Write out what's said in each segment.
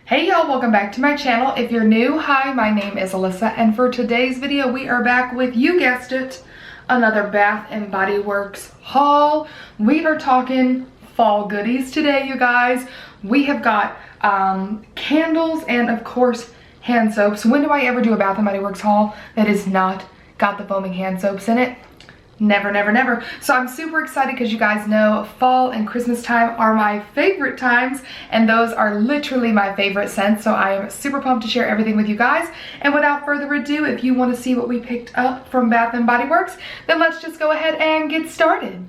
Hey y'all, welcome back to my channel. If you're new, hi, my name is Alyssa, and for today's video we are back with, you guessed it, another Bath and Body Works haul. We are talking fall goodies today, you guys. We have got candles and of course hand soaps. When do I ever do a Bath and Body Works haul that is not got the foaming hand soaps in it? Never, never, never. So I'm super excited because you guys know fall and Christmas time are my favorite times, and those are literally my favorite scents. So I am super pumped to share everything with you guys. And without further ado, if you want to see what we picked up from Bath and Body Works, then let's just go ahead and get started.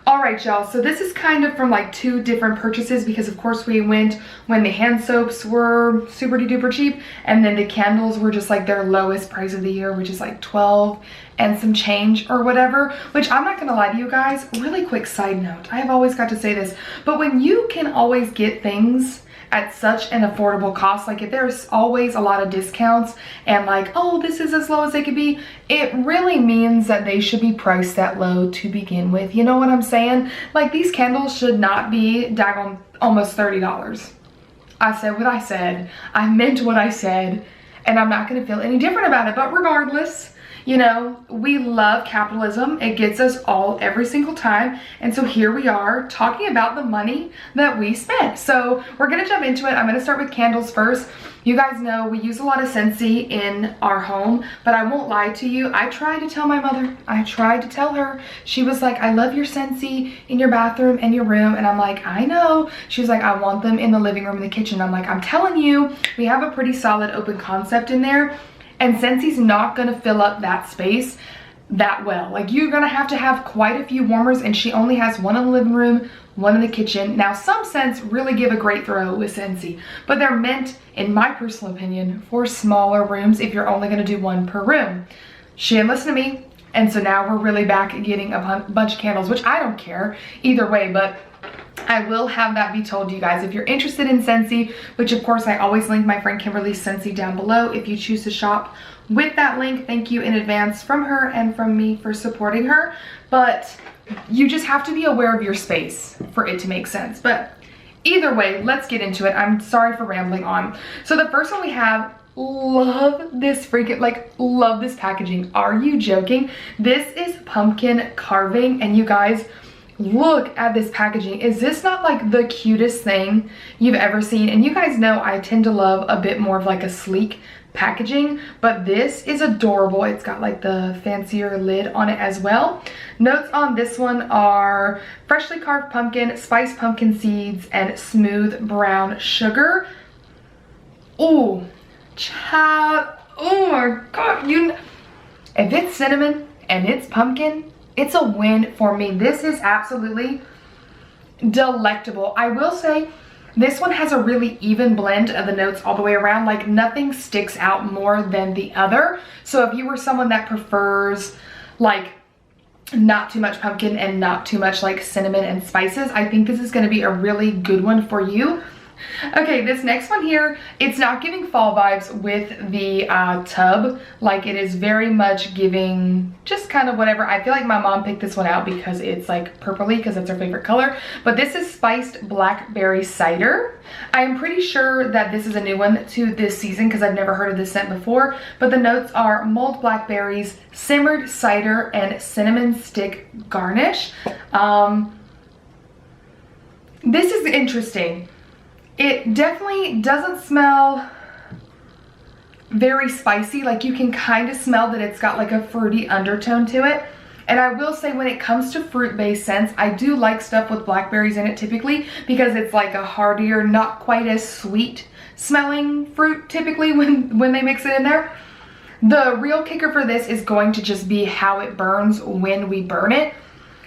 Alright y'all, so this is kind of from like two different purchases because of course we went when the hand soaps were super duper cheap, and then the candles were just like their lowest price of the year, which is like 12 and some change or whatever, which I'm not gonna lie to you guys, really quick side note, I have always got to say this, but when you can always get things at such an affordable cost, like if there's always a lot of discounts and like, oh, this is as low as they could be, it really means that they should be priced that low to begin with. You know what I'm saying? Like these candles should not be daggone almost $30. I said what I said, I meant what I said, and I'm not gonna feel any different about it. But regardless, you know, we love capitalism. It gets us all every single time. And so here we are talking about the money that we spent. So we're gonna jump into it. I'm gonna start with candles first. You guys know we use a lot of Scentsy in our home, but I won't lie to you. I tried to tell my mother, I tried to tell her. She was like, I love your Scentsy in your bathroom and your room. And I'm like, I know. She was like, I want them in the living room and the kitchen. I'm like, I'm telling you, we have a pretty solid open concept in there. And Scentsy's not gonna fill up that space that well. Like you're gonna have quite a few warmers, and she only has one in the living room, one in the kitchen. Now some scents really give a great throw with Scentsy, but they're meant, in my personal opinion, for smaller rooms if you're only gonna do one per room. She didn't listen to me, and so now we're really back at getting a bunch of candles, which I don't care either way, but I will have that be told to you guys. If you're interested in Scentsy, which of course I always link my friend Kimberly's Scentsy down below if you choose to shop with that link, thank you in advance from her and from me for supporting her. But you just have to be aware of your space for it to make sense. But either way, let's get into it. I'm sorry for rambling on. So the first one we have, love this freaking, like, love this packaging. Are you joking? This is pumpkin carving, and you guys, look at this packaging. Is this not like the cutest thing you've ever seen? And you guys know I tend to love a bit more of like a sleek packaging, but this is adorable. It's got like the fancier lid on it as well. Notes on this one are freshly carved pumpkin, spiced pumpkin seeds, and smooth brown sugar. Oh, child. Oh my God. If it's cinnamon and it's pumpkin, it's a win for me. This is absolutely delectable. I will say this one has a really even blend of the notes all the way around. Like nothing sticks out more than the other. So if you were someone that prefers like not too much pumpkin and not too much like cinnamon and spices, I think this is going to be a really good one for you. Okay, this next one here, it's not giving fall vibes with the tub. Like it is very much giving just kind of whatever. I feel like my mom picked this one out because it's like purpley because that's her favorite color. But this is spiced blackberry cider. I am pretty sure that this is a new one to this season because I've never heard of this scent before. But the notes are mulled blackberries, simmered cider, and cinnamon stick garnish. This is interesting. It definitely doesn't smell very spicy. Like you can kind of smell that it's got like a fruity undertone to it. And I will say when it comes to fruit-based scents, I do like stuff with blackberries in it typically because it's like a heartier, not quite as sweet smelling fruit typically when they mix it in there. The real kicker for this is going to just be how it burns when we burn it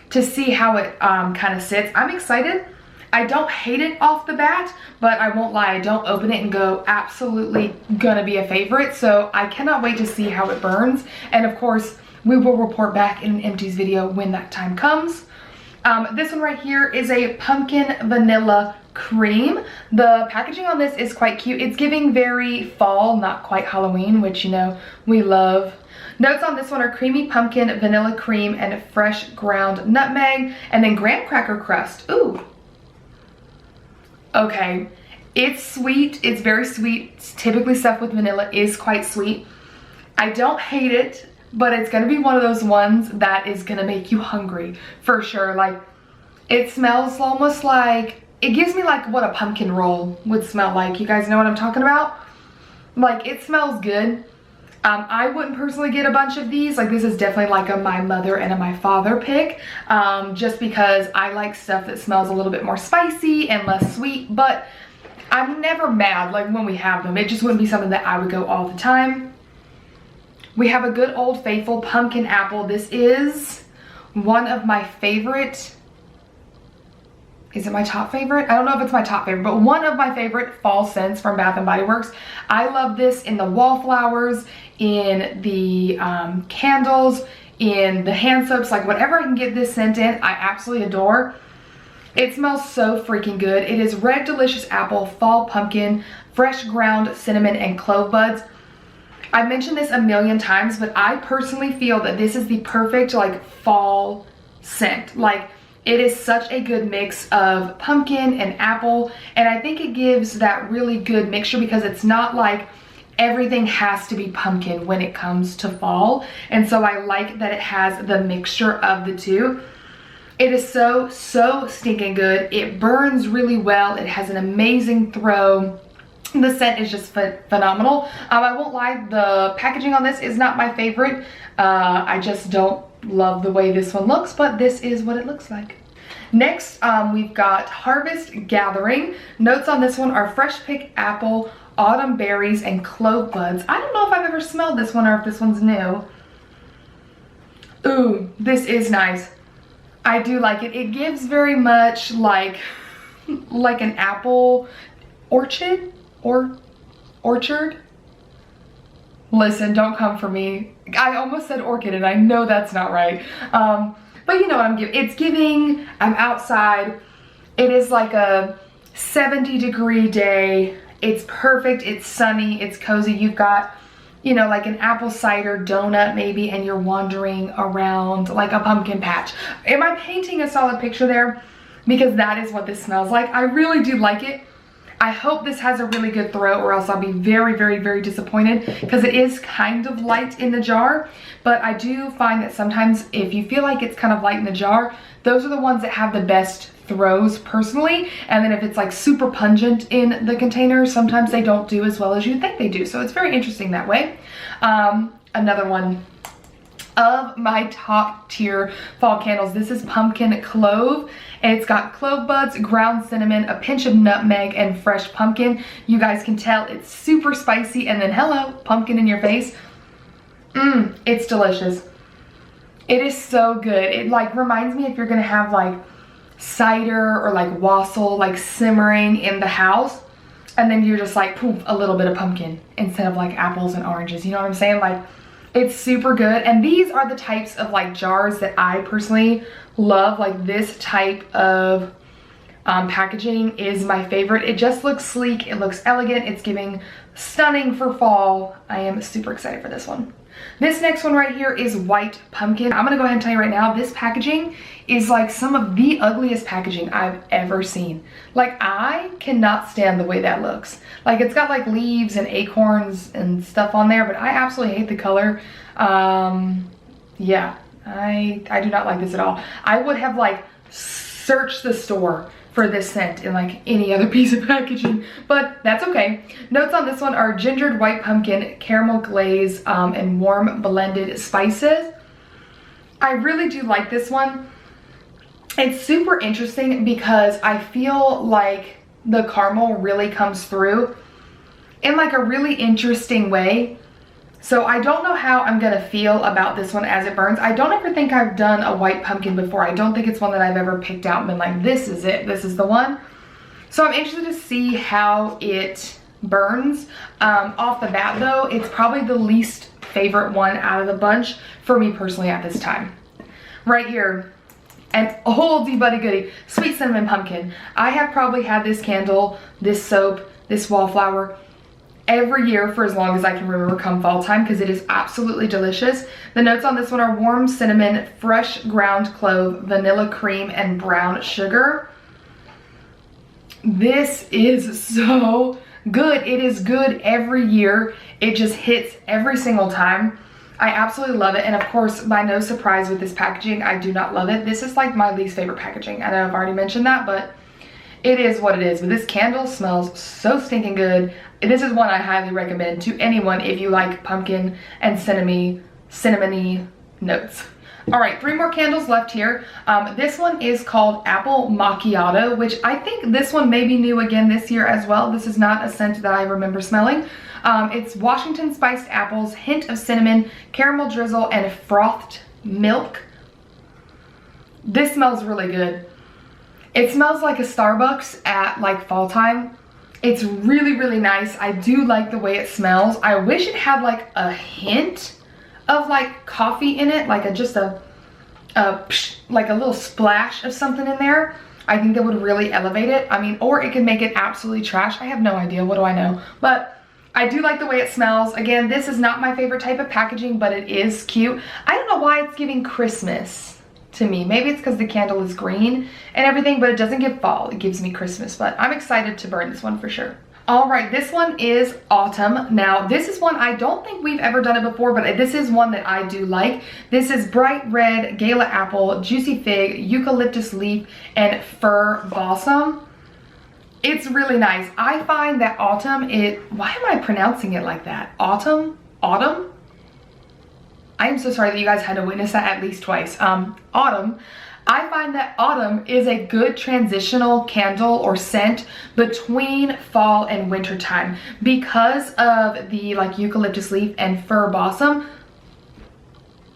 to see how it kind of sits. I'm excited. I don't hate it off the bat, but I won't lie, I don't open it and go, absolutely gonna be a favorite. So I cannot wait to see how it burns. And of course, we will report back in an empties video when that time comes. This one right here is a pumpkin vanilla cream. The packaging on this is quite cute. It's giving very fall, not quite Halloween, which you know, we love. Notes on this one are creamy pumpkin, vanilla cream, and fresh ground nutmeg, and then graham cracker crust. Ooh. Okay, It's sweet. It's very sweet. Typically stuff with vanilla is quite sweet. I don't hate it, but it's gonna be one of those ones that is gonna make you hungry for sure. Like, it smells almost like, it gives me like what a pumpkin roll would smell like. You guys know what I'm talking about? Like, it smells good. I wouldn't personally get a bunch of these. Like, this is definitely like a my mother and a my father pick, just because I like stuff that smells a little bit more spicy and less sweet, but I'm never mad like when we have them. It just wouldn't be something that I would go all the time. We have a good old faithful pumpkin apple. This is one of my favorite, is it my top favorite? I don't know if it's my top favorite, but one of my favorite fall scents from Bath & Body Works. I love this in the wallflowers, in the candles, in the hand soaps, like whatever I can get this scent in, I absolutely adore. It smells so freaking good. It is red delicious apple, fall pumpkin, fresh ground cinnamon, and clove buds. I mentioned this a million times, but I personally feel that this is the perfect like fall scent. Like, it is such a good mix of pumpkin and apple, and I think it gives that really good mixture because it's not like everything has to be pumpkin when it comes to fall. And so I like that it has the mixture of the two. It is so stinking good. It burns really well. It has an amazing throw. The scent is just phenomenal. I won't lie, the packaging on this is not my favorite. I just don't love the way this one looks, but this is what it looks like. Next, we've got Harvest Gathering. Notes on this one are fresh picked apple, autumn berries, and clove buds. I don't know if I've ever smelled this one or if this one's new. Ooh, this is nice. I do like it. It gives very much like an apple orchard or orchard. Listen, don't come for me. I almost said orchid and I know that's not right. But you know what I'm giving. It's giving, I'm outside. It is like a 70-degree day. It's perfect, it's sunny, it's cozy. You've got, you know, like an apple cider donut maybe, and you're wandering around like a pumpkin patch. Am I painting a solid picture there? Because that is what this smells like. I really do like it. I hope this has a really good throw, or else I'll be very disappointed, because it is kind of light in the jar. But I do find that sometimes if you feel like it's kind of light in the jar, those are the ones that have the best throws personally. And then if it's like super pungent in the container, sometimes they don't do as well as you think they do. So it's very interesting that way. Another one of my top tier fall candles. This is pumpkin clove, and it's got clove buds, ground cinnamon, a pinch of nutmeg, and fresh pumpkin. You guys can tell it's super spicy, and then hello, pumpkin in your face. It's delicious. It is so good. It like reminds me if you're gonna have like cider or like wassail like simmering in the house, and then you're just like poof, a little bit of pumpkin instead of like apples and oranges. You know what I'm saying? Like, it's super good. And these are the types of like jars that I personally love. Like, this type of packaging is my favorite. It just looks sleek, it looks elegant, it's giving stunning for fall. I am super excited for this one. This next one right here is white pumpkin. I'm gonna go ahead and tell you right now, this packaging is like some of the ugliest packaging I've ever seen. Like, I cannot stand the way that looks. Like, it's got like leaves and acorns and stuff on there, but I absolutely hate the color. Yeah, I do not like this at all. I would have like searched the store for this scent in like any other piece of packaging, but that's okay. Notes on this one are gingered white pumpkin, caramel glaze, and warm blended spices. I really do like this one. It's super interesting because I feel like the caramel really comes through in like a really interesting way. So I don't know how I'm gonna feel about this one as it burns. I don't ever think I've done a white pumpkin before. I don't think it's one that I've ever picked out and been like, this is it, this is the one. So I'm interested to see how it burns. Off the bat though, it's probably the least favorite one out of the bunch for me personally at this time. Right here, an oldie buddy goodie, sweet cinnamon pumpkin. I have probably had this candle, this soap, this wallflower every year for as long as I can remember come fall time, because it is absolutely delicious. The notes on this one are warm cinnamon, fresh ground clove, vanilla cream, and brown sugar. This is so good. It is good every year. It just hits every single time. I absolutely love it. And of course, by no surprise with this packaging, I do not love it. This is like my least favorite packaging. I know I've already mentioned that, but it is what it is. But this candle smells so stinking good. This is one I highly recommend to anyone if you like pumpkin and cinnamony notes. All right, 3 more candles left here. This one is called Apple Macchiato, which I think this one may be new again this year as well. This is not a scent that I remember smelling. It's Washington spiced apples, hint of cinnamon, caramel drizzle, and frothed milk. This smells really good. It smells like a Starbucks at like fall time. It's really, really nice. I do like the way it smells. I wish it had like a hint of like coffee in it, like like a little splash of something in there. I think that would really elevate it. I mean, or it could make it absolutely trash. I have no idea, what do I know? But I do like the way it smells. Again, this is not my favorite type of packaging, but it is cute. I don't know why it's giving Christmas to me. Maybe it's because the candle is green and everything, but it doesn't give fall. It gives me Christmas, but I'm excited to burn this one for sure. All right, this one is Autumn. Now, this is one I don't think we've ever done it before, but this is one that I do like. This is Bright Red, Gala Apple, Juicy Fig, Eucalyptus Leaf, and Fir Balsam. It's really nice. I find that Autumn, why am I pronouncing it like that? Autumn? Autumn? I am so sorry that you guys had to witness that at least twice. Autumn. I find that Autumn is a good transitional candle or scent between fall and winter time because of the like eucalyptus leaf and fir balsam.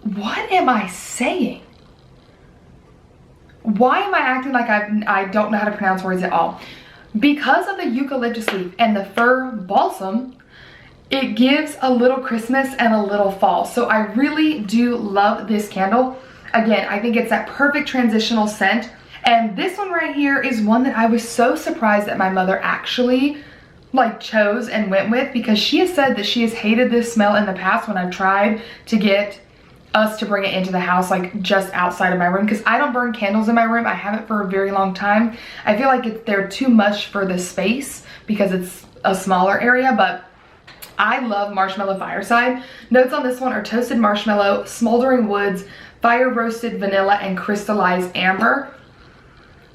What am I saying? Why am I acting like I don't know how to pronounce words at all? Because of the eucalyptus leaf and the fir balsam, it gives a little Christmas and a little fall. So I really do love this candle. Again, I think it's that perfect transitional scent. And this one right here is one that I was so surprised that my mother actually like chose and went with, because she has said that she has hated this smell in the past when I've tried to get us to bring it into the house, like just outside of my room, because I don't burn candles in my room. I haven't for a very long time. I feel like they're too much for the space because it's a smaller area, but I love Marshmallow Fireside. Notes on this one are toasted marshmallow, smoldering woods, fire roasted vanilla, and crystallized amber.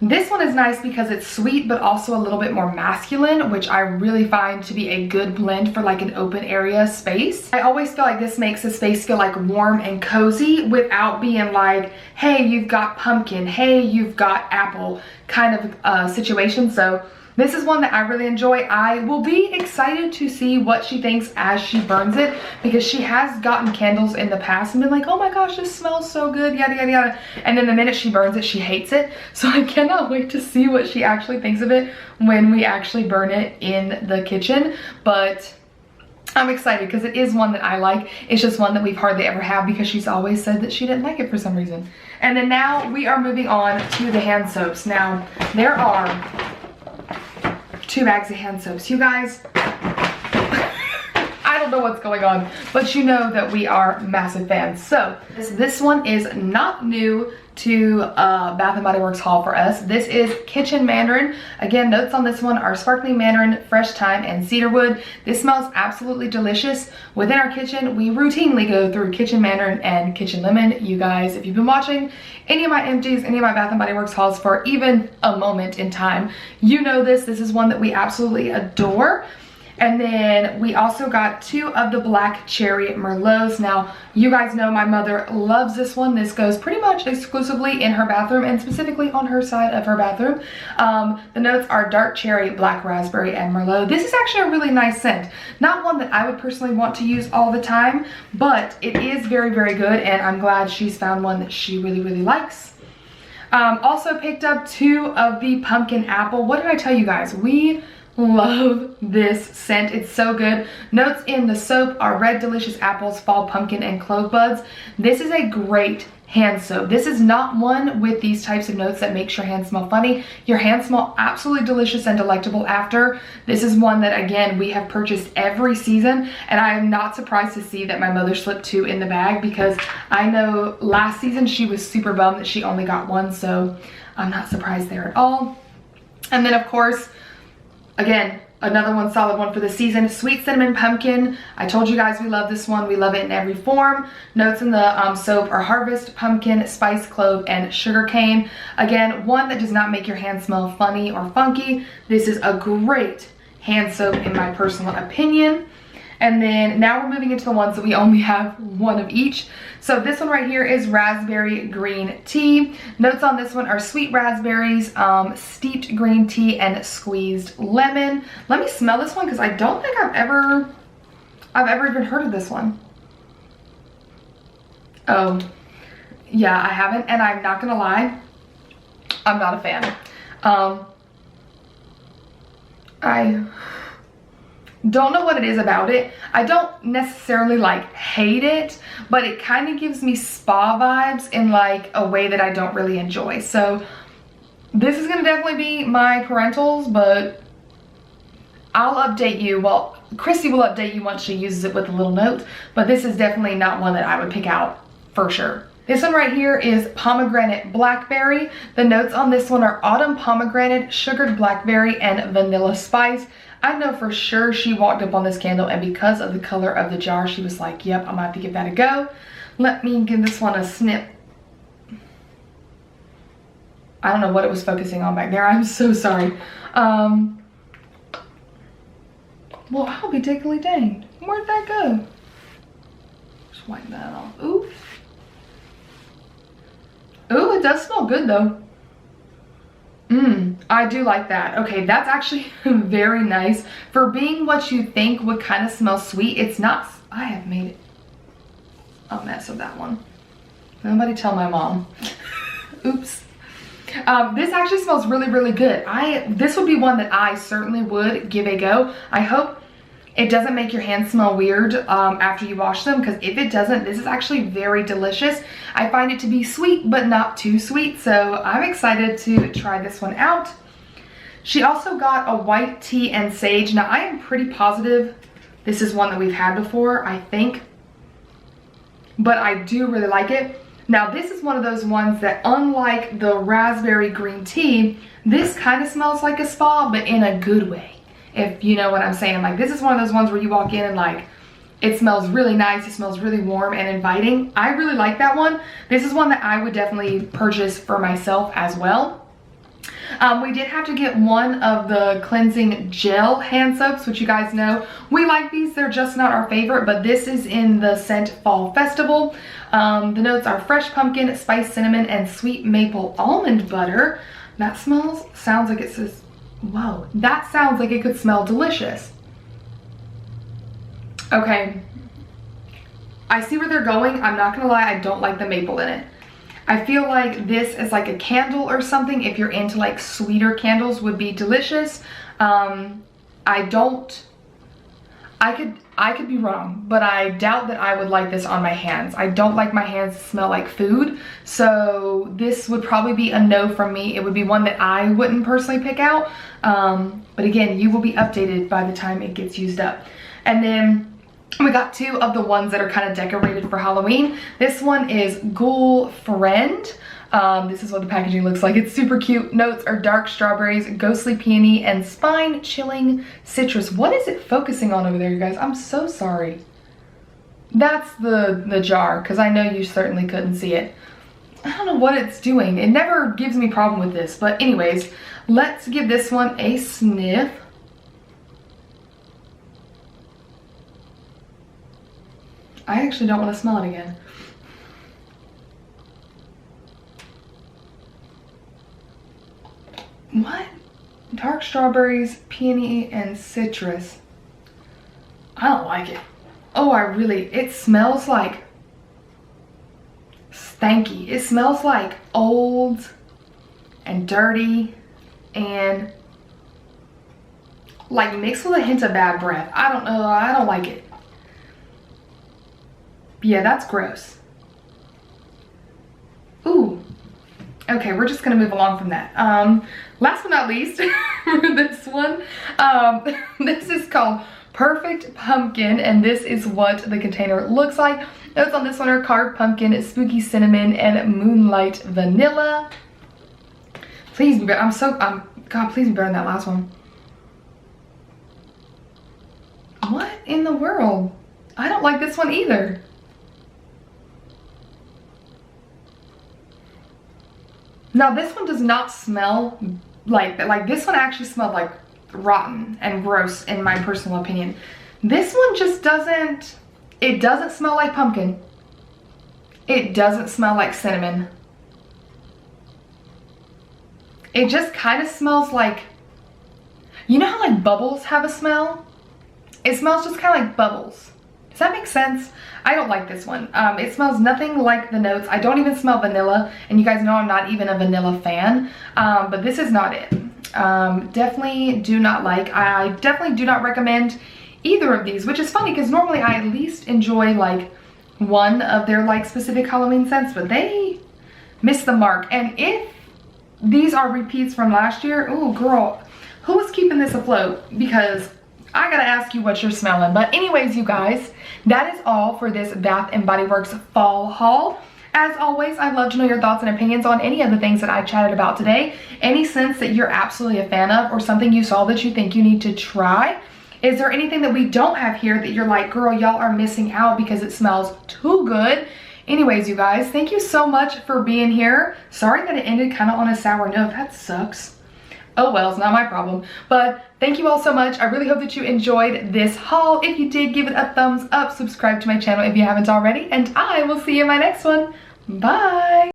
This one is nice because it's sweet but also a little bit more masculine, which I really find to be a good blend for like an open area space. I always feel like this makes a space feel like warm and cozy without being like, hey, you've got pumpkin, hey, you've got apple kind of situation. So this is one that I really enjoy. I will be excited to see what she thinks as she burns it, because she has gotten candles in the past and been like, oh my gosh, this smells so good, yada, yada, yada. And then the minute she burns it, she hates it. So I cannot wait to see what she actually thinks of it when we actually burn it in the kitchen. But I'm excited because it is one that I like. It's just one that we've hardly ever had because she's always said that she didn't like it for some reason. And then now we are moving on to the hand soaps. Now, there are 2 bags of hand soaps. You guys, I don't know what's going on, but you know that we are massive fans. So this one is not new to Bath & Body Works haul for us. This is Kitchen Mandarin. Again, notes on this one are sparkling mandarin, fresh thyme, and cedarwood. This smells absolutely delicious. Within our kitchen, we routinely go through Kitchen Mandarin and Kitchen Lemon. You guys, if you've been watching any of my empties, any of my Bath & Body Works hauls for even a moment in time, you know this. This is one that we absolutely adore. And then we also got 2 of the black cherry merlots. Now, you guys know my mother loves this one. This goes pretty much exclusively in her bathroom and specifically on her side of her bathroom. The notes are dark cherry, black raspberry, and merlot. This is actually a really nice scent. Not one that I would personally want to use all the time, but it is very, very good, and I'm glad she's found one that she really, really likes. Also picked up 2 of the pumpkin apple. What did I tell you guys? We love this scent. It's so good. Notes in the soap are red delicious apples, fall pumpkin, and clove buds. This is a great hand soap. This is not one with these types of notes that makes your hands smell funny. Your hands smell absolutely delicious and delectable after. This is one that, again, we have purchased every season, and I am not surprised to see that my mother slipped 2 in the bag, because I know last season she was super bummed that she only got 1, so I'm not surprised there at all. And then, of course, Again, another one, solid one for the season. Sweet cinnamon pumpkin. I told you guys we love this one. We love it in every form. Notes in the soap are harvest, pumpkin, spice, clove, and sugar cane. Again, one that does not make your hand smell funny or funky. This is a great hand soap in my personal opinion. And then now we're moving into the ones that we only have one of each. So this one right here is raspberry green tea. Notes on this one are sweet raspberries, steeped green tea, and squeezed lemon. Let me smell this one because I don't think I've ever even heard of this one. Oh, yeah, I haven't, and I'm not gonna lie, I'm not a fan. I don't know what it is about it. I don't necessarily like hate it, but it kind of gives me spa vibes in like a way that I don't really enjoy. So this is gonna definitely be my parentals, but I'll update you. Well, Christy will update you once she uses it with a little note, but this is definitely not one that I would pick out for sure. This one right here is pomegranate blackberry. The notes on this one are autumn pomegranate, sugared blackberry, and vanilla spice. I know for sure she walked up on this candle, and because of the color of the jar, she was like, yep, I'm gonna have to give that a go. Let me give this one a snip. I don't know what it was focusing on back there. I'm so sorry. Well, I'll be tickly danged. Where'd that go? Just wipe that off. Ooh. Ooh, it does smell good though. I do like that. Okay, that's actually very nice. For being what you think would kind of smell sweet, it's not. I have made a mess of that one. Nobody tell my mom. Oops. This actually smells really, really good. This would be one that I certainly would give a go. I hope it doesn't make your hands smell weird after you wash them, because if it doesn't, this is actually very delicious. I find it to be sweet, but not too sweet, so I'm excited to try this one out. She also got a white tea and sage. Now, I am pretty positive this is one that we've had before, I think, but I do really like it. Now, this is one of those ones that, unlike the raspberry green tea, this kind of smells like a spa, but in a good way. If you know what I'm saying. Like, this is one of those ones where you walk in and like, it smells really nice, it smells really warm and inviting. I really like that one. This is one that I would definitely purchase for myself as well. We did have to get one of the cleansing gel hand soaps, which you guys know we like these. They're just not our favorite, but this is in the scent Fall Festival. The notes are fresh pumpkin, spiced cinnamon, and sweet maple almond butter. That sounds like it says, whoa, that sounds like it could smell delicious. Okay, I see where they're going. I'm not gonna lie, I don't like the maple in it. I feel like this is like a candle or something. If you're into like sweeter candles, would be delicious. I could be wrong, but I doubt that I would like this on my hands. I don't like my hands to smell like food, so this would probably be a no from me. It would be one that I wouldn't personally pick out, but again, you will be updated by the time it gets used up. And then we got two of the ones that are kind of decorated for Halloween. This one is Ghoul Friend. This is what the packaging looks like. It's super cute. Notes are dark strawberries, ghostly peony, and spine-chilling citrus. What is it focusing on over there, you guys? I'm so sorry. That's the jar, because I know you certainly couldn't see it. I don't know what it's doing. It never gives me problem with this. But anyways, let's give this one a sniff. I actually don't want to smell it again. What? Dark strawberries, peony, and citrus. I don't like it. Oh, it smells like stanky. It smells like old and dirty and like mixed with a hint of bad breath. I don't know, I don't like it. Yeah, that's gross. Ooh. Okay, we're just gonna move along from that. Last but not least, for this one, this is called Perfect Pumpkin, and this is what the container looks like. Notes on this one are carved pumpkin, spooky cinnamon, and moonlight vanilla. Please be better. God, please be better than that last one. in the world? I don't like this one either. Now this one does not smell like this one actually smelled like rotten and gross in my personal opinion. This one just doesn't, it doesn't smell like pumpkin. It doesn't smell like cinnamon. It just kind of smells like, you know how like bubbles have a smell? It smells just kind of like bubbles. Does that make sense? I don't like this one. It smells nothing like the notes. I don't even smell vanilla, and you guys know I'm not even a vanilla fan, but this is not it. Definitely do not like. I definitely do not recommend either of these, which is funny because normally I at least enjoy like one of their like specific Halloween scents, but they missed the mark. And if these are repeats from last year, oh girl, who is keeping this afloat? Because I gotta ask you what you're smelling. But anyways, you guys, that is all for this Bath & Body Works fall haul. As always, I'd love to know your thoughts and opinions on any of the things that I chatted about today. Any scents that you're absolutely a fan of, or something you saw that you think you need to try. Is there anything that we don't have here that you're like, girl, y'all are missing out because it smells too good? Anyways, you guys, thank you so much for being here. Sorry that it ended kind of on a sour note. That sucks. Oh well, it's not my problem. But thank you all so much. I really hope that you enjoyed this haul. If you did, give it a thumbs up. Subscribe to my channel if you haven't already. And I will see you in my next one. Bye.